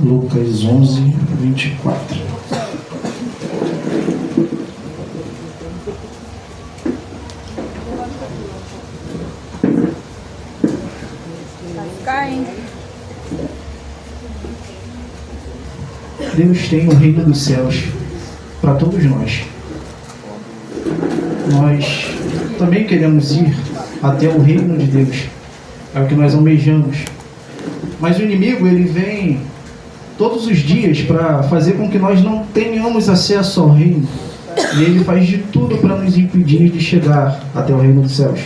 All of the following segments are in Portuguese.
Lucas 11, 24. Deus tem o reino dos céus para todos nós. Nós também queremos ir até o reino de Deus. É o que nós almejamos. Mas o inimigo, ele vem todos os dias para fazer com que nós não tenhamos acesso ao reino. E ele faz de tudo para nos impedir de chegar até o reino dos céus.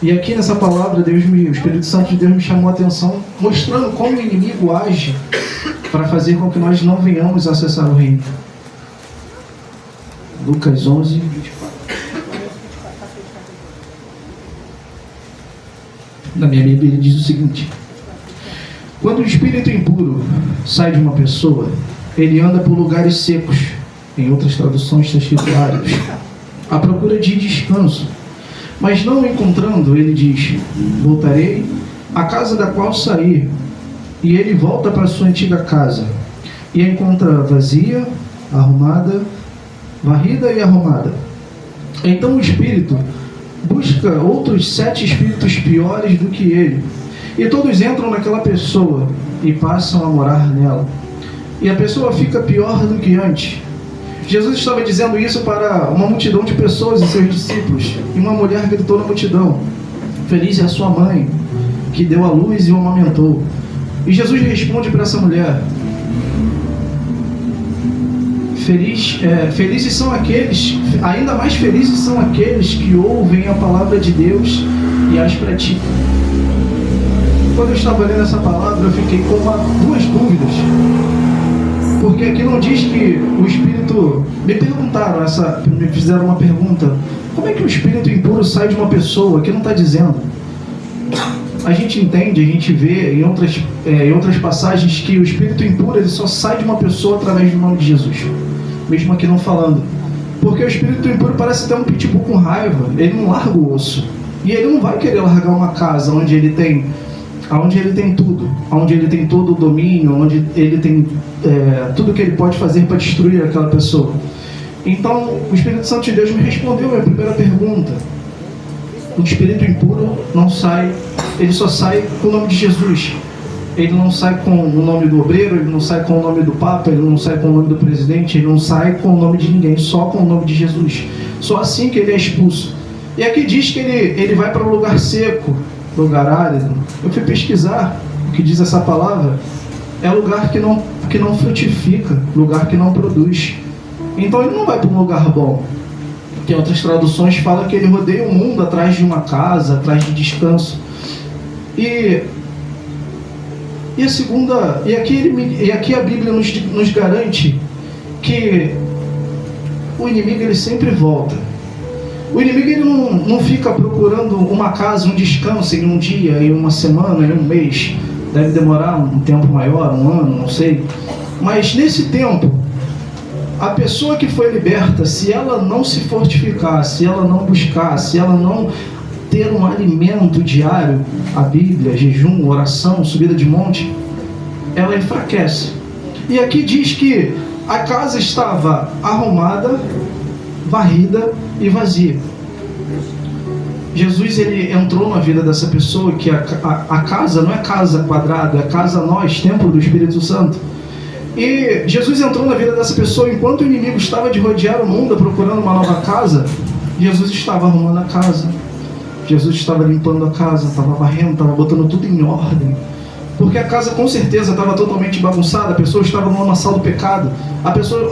E aqui nessa palavra, o Espírito Santo de Deus me chamou a atenção, mostrando como o inimigo age para fazer com que nós não venhamos acessar o reino. Lucas 11, 24. Na minha Bíblia ele diz o seguinte: quando o espírito impuro sai de uma pessoa, ele anda por lugares secos, em outras traduções está escrito áridos, à procura de descanso. Mas não o encontrando, ele diz: voltarei à casa da qual saí. E ele volta para sua antiga casa e a encontra vazia, arrumada, varrida e arrumada. Então o espírito busca outros 7 espíritos piores do que ele, e todos entram naquela pessoa e passam a morar nela. E a pessoa fica pior do que antes. Jesus estava dizendo isso para uma multidão de pessoas e seus discípulos. E uma mulher gritou na multidão: feliz é a sua mãe, que deu à luz e o amamentou. E Jesus responde para essa mulher: felizes são aqueles, ainda mais felizes são aqueles que ouvem a palavra de Deus e as praticam. Quando eu estava lendo essa palavra, eu fiquei com 2 dúvidas. Porque aqui não diz que o espírito... Me fizeram uma pergunta: como é que o espírito impuro sai de uma pessoa? Aqui não está dizendo. A gente entende, a gente vê em outras passagens que o espírito impuro ele só sai de uma pessoa através do nome de Jesus. Mesmo aqui não falando. Porque o espírito impuro parece ter um pitbull com raiva. Ele não larga o osso. E ele não vai querer largar uma casa onde ele tem tudo, onde ele tem todo o domínio, onde ele tem tudo que ele pode fazer para destruir aquela pessoa. Então, o Espírito Santo de Deus me respondeu a minha primeira pergunta. O espírito impuro não sai, ele só sai com o nome de Jesus. Ele não sai com o nome do obreiro, ele não sai com o nome do Papa, ele não sai com o nome do presidente, ele não sai com o nome de ninguém, só com o nome de Jesus. Só assim que ele é expulso. E aqui diz que ele vai para um lugar seco, lugar árido. Eu fui pesquisar o que diz essa palavra. É lugar que não frutifica, lugar que não produz. Então ele não vai para um lugar bom. Tem outras traduções que falam que ele rodeia o mundo atrás de uma casa, atrás de descanso. E aqui a Bíblia nos garante que o inimigo ele sempre volta. O inimigo ele não fica procurando uma casa, um descanso em um dia, em uma semana, em um mês. Deve demorar um tempo maior, um ano, não sei. Mas nesse tempo, a pessoa que foi liberta, se ela não se fortificar, se ela não buscar, se ela não ter um alimento diário, a Bíblia, jejum, oração, subida de monte, ela enfraquece. E aqui diz que a casa estava arrumada, varrida e vazia. Jesus ele entrou na vida dessa pessoa, que a casa não é casa quadrada, é casa nós, templo do Espírito Santo. E Jesus entrou na vida dessa pessoa enquanto o inimigo estava de rodear o mundo procurando uma nova casa. Jesus estava arrumando a casa, Jesus estava limpando a casa, estava varrendo, estava botando tudo em ordem. Porque a casa com certeza estava totalmente bagunçada, a pessoa estava no lamaçal do pecado,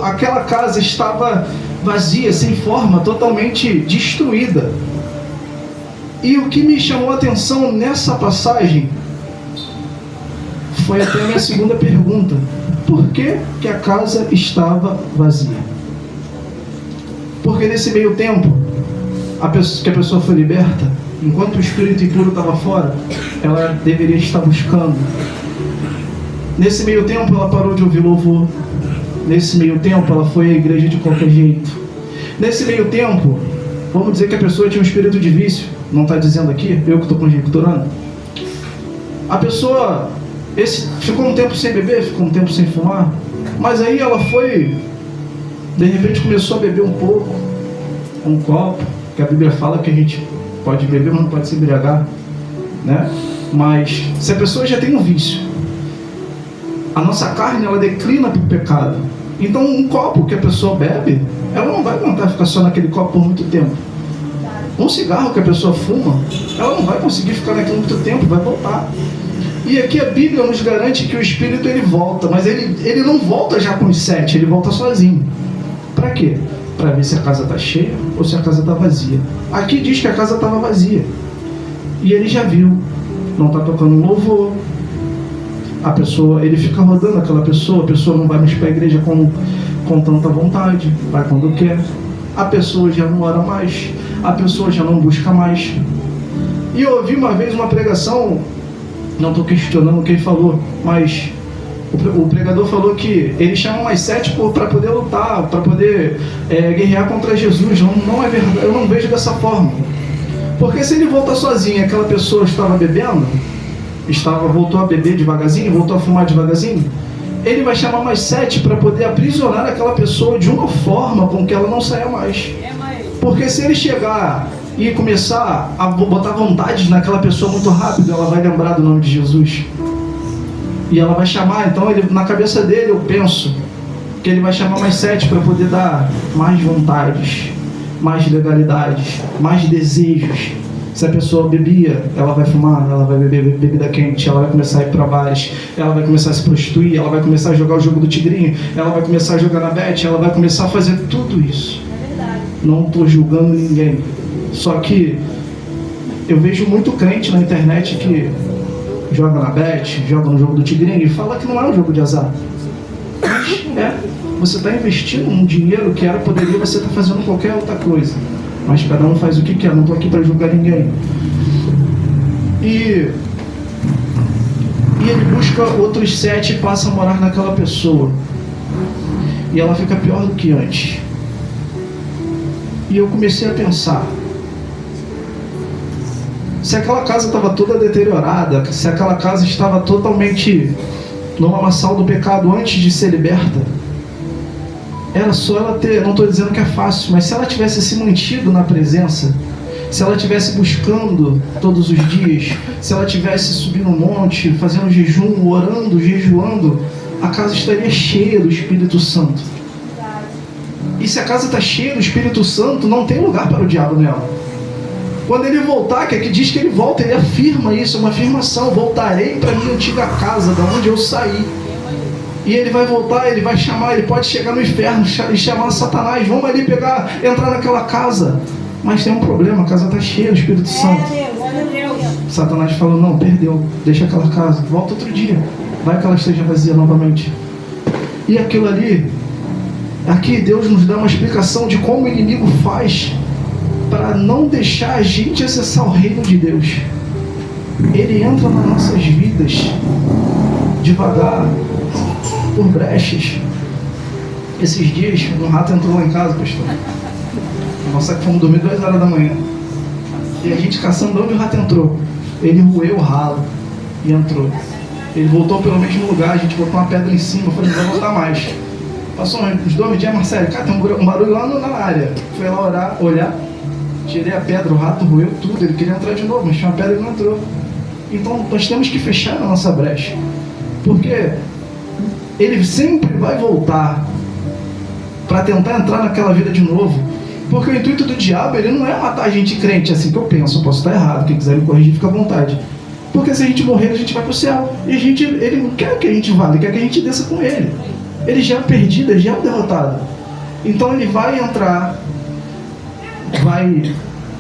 aquela casa estava vazia, sem forma, totalmente destruída. E o que me chamou a atenção nessa passagem foi até a minha segunda pergunta: por que a casa estava vazia? Porque nesse meio tempo que a pessoa foi liberta, enquanto o espírito impuro estava fora, ela deveria estar buscando. Nesse meio tempo ela parou de ouvir louvor. Nesse meio tempo ela foi à igreja de qualquer jeito. Nesse meio tempo, vamos dizer que a pessoa tinha um espírito de vício. Não está dizendo aqui, eu que estou conjecturando. A pessoa ficou um tempo sem beber, ficou um tempo sem fumar, mas aí ela foi, de repente começou a beber um pouco, um copo, que a Bíblia fala que a gente pode beber, mas não pode se embriagar, né? Mas se a pessoa já tem um vício, a nossa carne ela declina para o pecado. Então um copo que a pessoa bebe, ela não vai aguentar ficar só naquele copo por muito tempo. Um cigarro que a pessoa fuma, ela não vai conseguir ficar naquilo muito tempo, vai voltar. E aqui a Bíblia nos garante que o Espírito ele volta, mas ele não volta já com os 7, ele volta sozinho. Para quê? Para ver se a casa está cheia ou se a casa está vazia. Aqui diz que a casa estava vazia. E ele já viu, não está tocando um louvor. A pessoa, ele fica rodando aquela pessoa, a pessoa não vai mais para a igreja com tanta vontade, vai quando quer. A pessoa já não ora mais, a pessoa já não busca mais. E eu ouvi uma vez uma pregação, não estou questionando o que ele falou, mas o pregador falou que ele chama mais 7 para poder lutar, para poder guerrear contra Jesus. Não é verdade, eu não vejo dessa forma. Porque se ele volta sozinho, aquela pessoa estava bebendo, voltou a beber devagarzinho, voltou a fumar devagarzinho, ele vai chamar mais 7 para poder aprisionar aquela pessoa de uma forma com que ela não saia mais. Porque se ele chegar e começar a botar vontade naquela pessoa muito rápido, ela vai lembrar do nome de Jesus. E ela vai chamar, então na cabeça dele eu penso que ele vai chamar mais 7 para poder dar mais vontades, mais legalidades, mais desejos. Se a pessoa bebia, ela vai fumar, ela vai beber bebida quente, ela vai começar a ir para bares, ela vai começar a se prostituir, ela vai começar a jogar o jogo do tigrinho, ela vai começar a jogar na bet, ela vai começar a fazer tudo isso. Não estou julgando ninguém. Só que eu vejo muito crente na internet que joga na bet, joga no jogo do tigrinho e fala que não é um jogo de azar. Você está investindo um dinheiro que poderia você estar fazendo qualquer outra coisa. Mas cada um faz o que quer, não estou aqui para julgar ninguém. E ele busca outros 7 e passa a morar naquela pessoa. E ela fica pior do que antes. E eu comecei a pensar, se aquela casa estava toda deteriorada, se aquela casa estava totalmente no lamaçal do pecado antes de ser liberta, era só ela ter, não estou dizendo que é fácil, mas se ela tivesse se mantido na presença, se ela estivesse buscando todos os dias, se ela tivesse subindo um monte, fazendo jejum, orando, jejuando, a casa estaria cheia do Espírito Santo. E se a casa está cheia do Espírito Santo, não tem lugar para o diabo nela. Quando ele voltar, que aqui diz que ele volta, ele afirma isso, é uma afirmação: voltarei para a minha antiga casa, da onde eu saí. E ele vai voltar, ele vai chamar, ele pode chegar no inferno e chamar Satanás: vamos ali entrar naquela casa. Mas tem um problema, a casa está cheia do Espírito Santo. Satanás falou: não, perdeu, deixa aquela casa, volta outro dia, vai que ela esteja vazia novamente. E aquilo ali, aqui Deus nos dá uma explicação de como o inimigo faz para não deixar a gente acessar o reino de Deus. Ele entra nas nossas vidas devagar, por brechas. Esses dias um rato entrou lá em casa, pastor. Nossa, que fomos dormir 2 horas da manhã e a gente caçando onde o rato entrou. Ele roeu o ralo e entrou. Ele voltou pelo mesmo lugar, a gente botou uma pedra em cima. Eu falei: não vai voltar mais. Passou uns 2 dias, Marcelo, cara, tem um barulho lá na área. Foi lá olhar, tirei a pedra, o rato roeu tudo. Ele queria entrar de novo, mas tinha uma pedra e ele não entrou. Então nós temos que fechar a nossa brecha, porque ele sempre vai voltar para tentar entrar naquela vida de novo. Porque o intuito do diabo, ele não é matar a gente crente, assim que eu penso. Eu posso estar errado, quem quiser me corrigir fica à vontade. Porque se a gente morrer, a gente vai para o céu. E ele não quer que a gente vá, ele quer que a gente desça com ele. Ele já é perdido, ele já é um derrotado. Então ele vai entrar, vai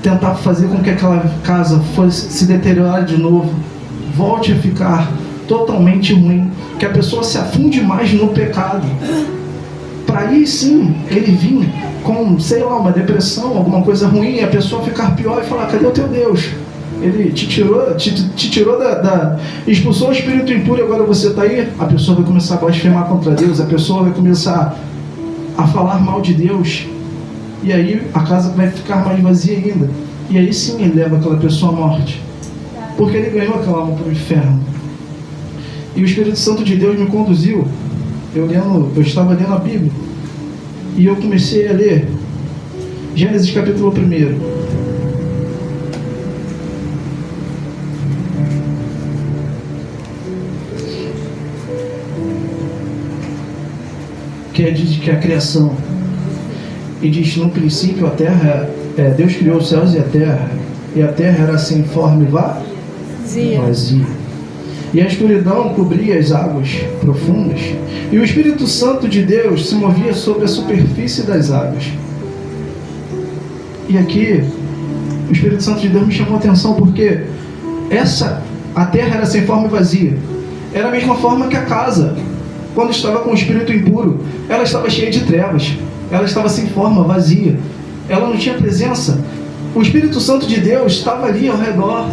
tentar fazer com que aquela casa se deteriore de novo, volte a ficar totalmente ruim, que a pessoa se afunde mais no pecado, para aí sim ele vir com, sei lá, uma depressão, alguma coisa ruim, e a pessoa ficar pior e falar: cadê o teu Deus? Ele te tirou expulsou o espírito impuro e agora você está aí. A pessoa vai começar a blasfemar contra Deus, a pessoa vai começar a falar mal de Deus, e aí a casa vai ficar mais vazia ainda, e aí sim ele leva aquela pessoa à morte, porque ele ganhou aquela alma para o inferno. E o Espírito Santo de Deus me conduziu. Eu estava lendo a Bíblia. E eu comecei a ler Gênesis capítulo 1. Que diz que a criação. E diz: no princípio a terra, Deus criou os céus e a terra era sem forma e vazia. E a escuridão cobria as águas profundas, e o Espírito Santo de Deus se movia sobre a superfície das águas. E aqui, o Espírito Santo de Deus me chamou a atenção, porque a terra era sem forma e vazia. Era a mesma forma que a casa, quando estava com o espírito impuro, ela estava cheia de trevas, ela estava sem forma, vazia, ela não tinha presença. O Espírito Santo de Deus estava ali ao redor,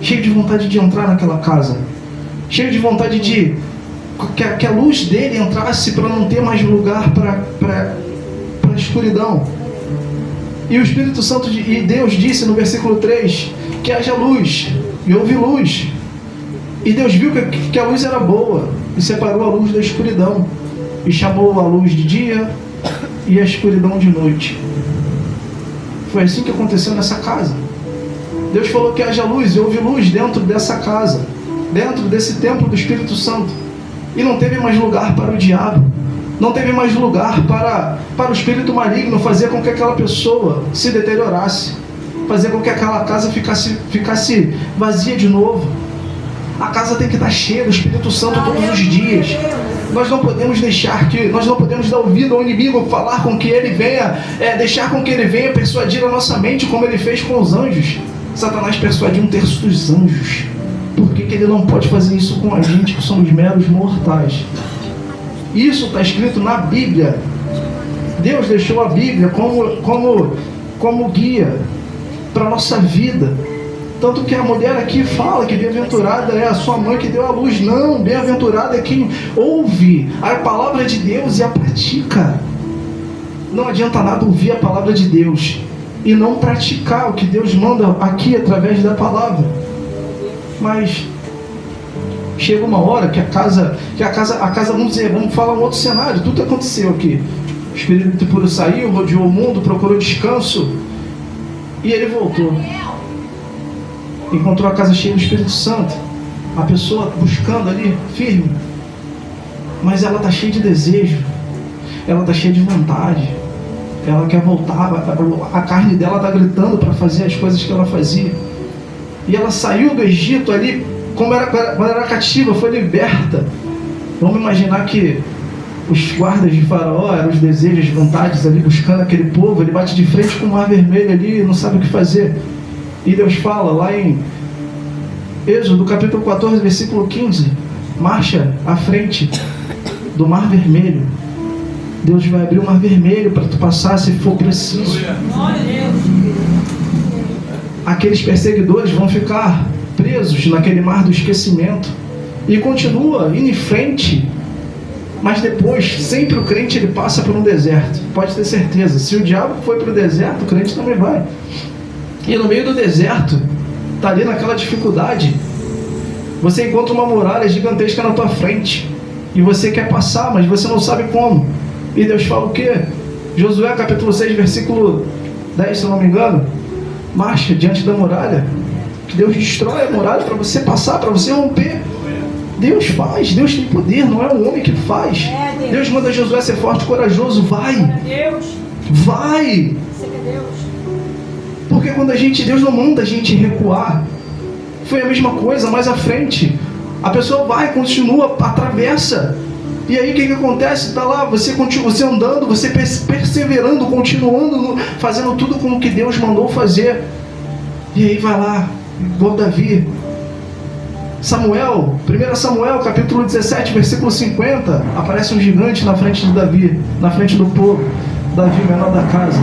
cheio de vontade de entrar naquela casa, cheio de vontade de que a luz dele entrasse para não ter mais lugar para a escuridão. E o Espírito Santo e Deus disse no versículo 3 que haja luz, e houve luz. E Deus viu que a luz era boa e separou a luz da escuridão e chamou a luz de dia e a escuridão de noite. Foi assim que aconteceu nessa casa. Deus falou que haja luz, e houve luz dentro dessa casa, dentro desse templo do Espírito Santo. E não teve mais lugar para o diabo, não teve mais lugar para o espírito maligno fazer com que aquela pessoa se deteriorasse, fazer com que aquela casa ficasse vazia de novo. A casa tem que estar cheia do Espírito Santo todos os dias. Nós não podemos dar ouvido ao inimigo, falar com que ele venha, deixar com que ele venha persuadir a nossa mente, como ele fez com os anjos. Satanás persuadiu um terço dos anjos. Por que ele não pode fazer isso com a gente, que somos meros mortais? Isso está escrito na Bíblia. Deus deixou a Bíblia como guia para a nossa vida. Tanto que a mulher aqui fala que bem-aventurada é a sua mãe que deu a luz. Não, bem-aventurada é quem ouve a palavra de Deus e a pratica. Não adianta nada ouvir a palavra de Deus e não praticar o que Deus manda aqui através da palavra. Mas chega uma hora que a casa, vamos falar um outro cenário. Tudo aconteceu aqui. O espírito impuro saiu, rodeou o mundo, procurou descanso e ele voltou. Encontrou a casa cheia do Espírito Santo, a pessoa buscando ali, firme, mas ela está cheia de desejo, ela está cheia de vontade, ela quer voltar, a carne dela está gritando para fazer as coisas que ela fazia. E ela saiu do Egito ali, quando era cativa, foi liberta. Vamos imaginar que os guardas de Faraó eram os desejos, as vontades ali, buscando aquele povo. Ele bate de frente com o Mar Vermelho ali e não sabe o que fazer. E Deus fala lá em Êxodo capítulo 14, versículo 15: marcha à frente do Mar Vermelho. Deus vai abrir o Mar Vermelho para tu passar se for preciso. Aqueles perseguidores vão ficar presos naquele mar do esquecimento. E continua indo em frente. Mas depois, sempre o crente ele passa por um deserto. Pode ter certeza. Se o diabo foi para o deserto, o crente também vai. E no meio do deserto, está ali naquela dificuldade, você encontra uma muralha gigantesca na tua frente. E você quer passar, mas você não sabe como. E Deus fala o quê? Josué capítulo 6, versículo 10, se eu não me engano. Marcha diante da muralha, que Deus destrói a muralha para você passar, para você romper. Deus faz, Deus tem poder, não é um homem que faz. Deus manda Josué ser forte e corajoso. Vai! Vai! Porque quando Deus não manda a gente recuar. Foi a mesma coisa mais à frente. A pessoa vai, continua, atravessa. E aí o que acontece? Está lá, você andando, você perseverando, continuando, fazendo tudo como que Deus mandou fazer. E aí vai lá, igual Davi. 1 Samuel, capítulo 17, versículo 50, aparece um gigante na frente de Davi, na frente do povo. Davi, menor da casa.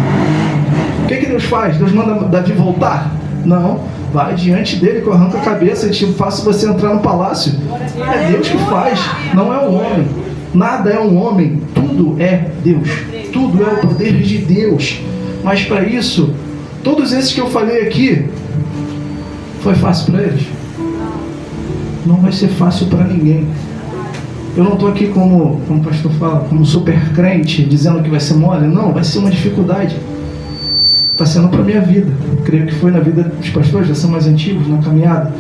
O que Deus faz? Deus manda Davi voltar? Não. Vai diante dele que eu arranco a cabeça e faço você entrar no palácio. É Deus que faz, não é um homem. Nada é um homem, tudo é Deus. Tudo é o poder de Deus. Mas para isso, todos esses que eu falei aqui, foi fácil para eles? Não vai ser fácil para ninguém. Eu não estou aqui como o pastor fala, como super crente, dizendo que vai ser mole. Não, vai ser uma dificuldade. Está sendo para a minha vida. Creio que foi na vida dos pastores, já são mais antigos na caminhada.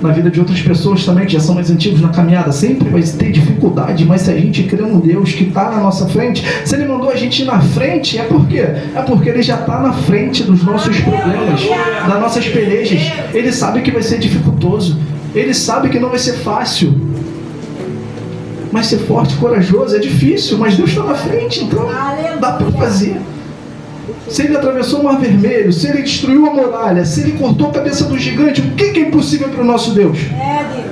Na vida de outras pessoas também, que já são mais antigos na caminhada. Sempre vai ter dificuldade, mas se a gente crê num Deus que está na nossa frente, se Ele mandou a gente ir na frente, é por quê? É porque Ele já está na frente dos nossos problemas, das nossas pelejas. Ele sabe que vai ser dificultoso. Ele sabe que não vai ser fácil. Mas ser forte e corajoso é difícil, mas Deus está na frente, então dá para fazer. Se Ele atravessou o Mar Vermelho, se Ele destruiu a muralha, se Ele cortou a cabeça do gigante, o que é impossível para o nosso Deus? Deus.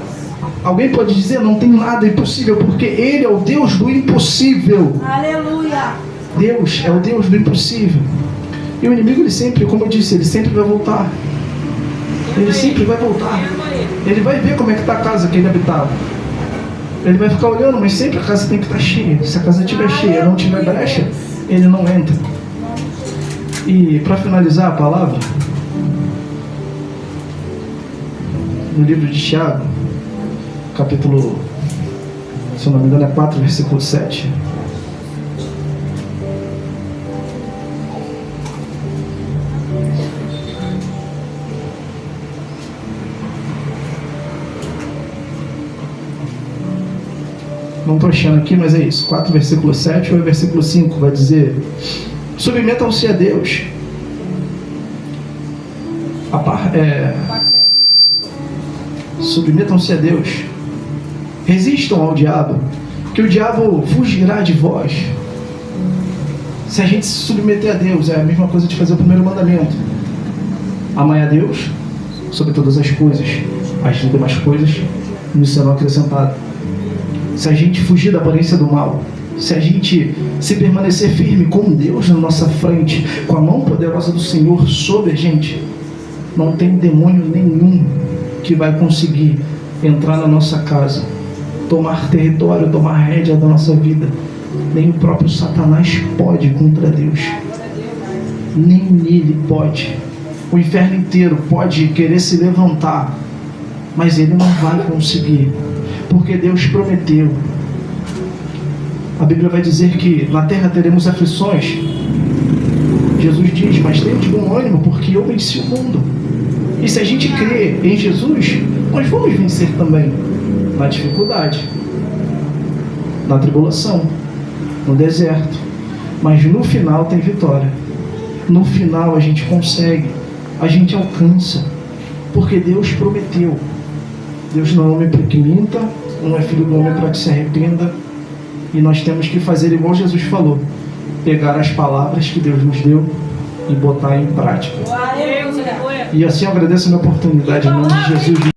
Alguém pode dizer, não tem nada impossível, porque Ele é o Deus do impossível. Aleluia. Deus é o Deus do impossível. E o inimigo, ele sempre, como eu disse, ele sempre vai voltar. Ele sempre vai voltar. Ele vai ver como é que está a casa que ele habitava. Ele vai ficar olhando, mas sempre a casa tem que estar cheia. Se a casa estiver cheia, não tiver brecha, ele não entra. E para finalizar a palavra, no livro de Tiago, capítulo, se eu não me engano, é 4, versículo 7. Não estou achando aqui, mas é isso. 4, versículo 7 ou é versículo 5, vai dizer: submetam-se a Deus. Submetam-se a Deus. Resistam ao diabo, que o diabo fugirá de vós. Se a gente se submeter a Deus, é a mesma coisa de fazer o primeiro mandamento. Amai a Deus sobre todas as coisas. As demais coisas nos serão acrescentadas. Se a gente fugir da aparência do mal, se a gente se permanecer firme com Deus na nossa frente, com a mão poderosa do Senhor sobre a gente, não tem demônio nenhum que vai conseguir entrar na nossa casa, tomar território, tomar rédea da nossa vida. Nem o próprio Satanás pode contra Deus. Nem ele pode. O inferno inteiro pode querer se levantar, mas ele não vai conseguir, porque Deus prometeu. A Bíblia vai dizer que na terra teremos aflições. Jesus diz, mas tenham de bom ânimo, porque eu venci o mundo. E se a gente crê em Jesus, nós vamos vencer também na dificuldade, na tribulação, no deserto. Mas no final tem vitória. No final a gente consegue, a gente alcança, porque Deus prometeu. Deus não é homem para que minta, não é filho do homem para que se arrependa. E nós temos que fazer igual Jesus falou: pegar as palavras que Deus nos deu e botar em prática. E assim eu agradeço a minha oportunidade em nome de Jesus.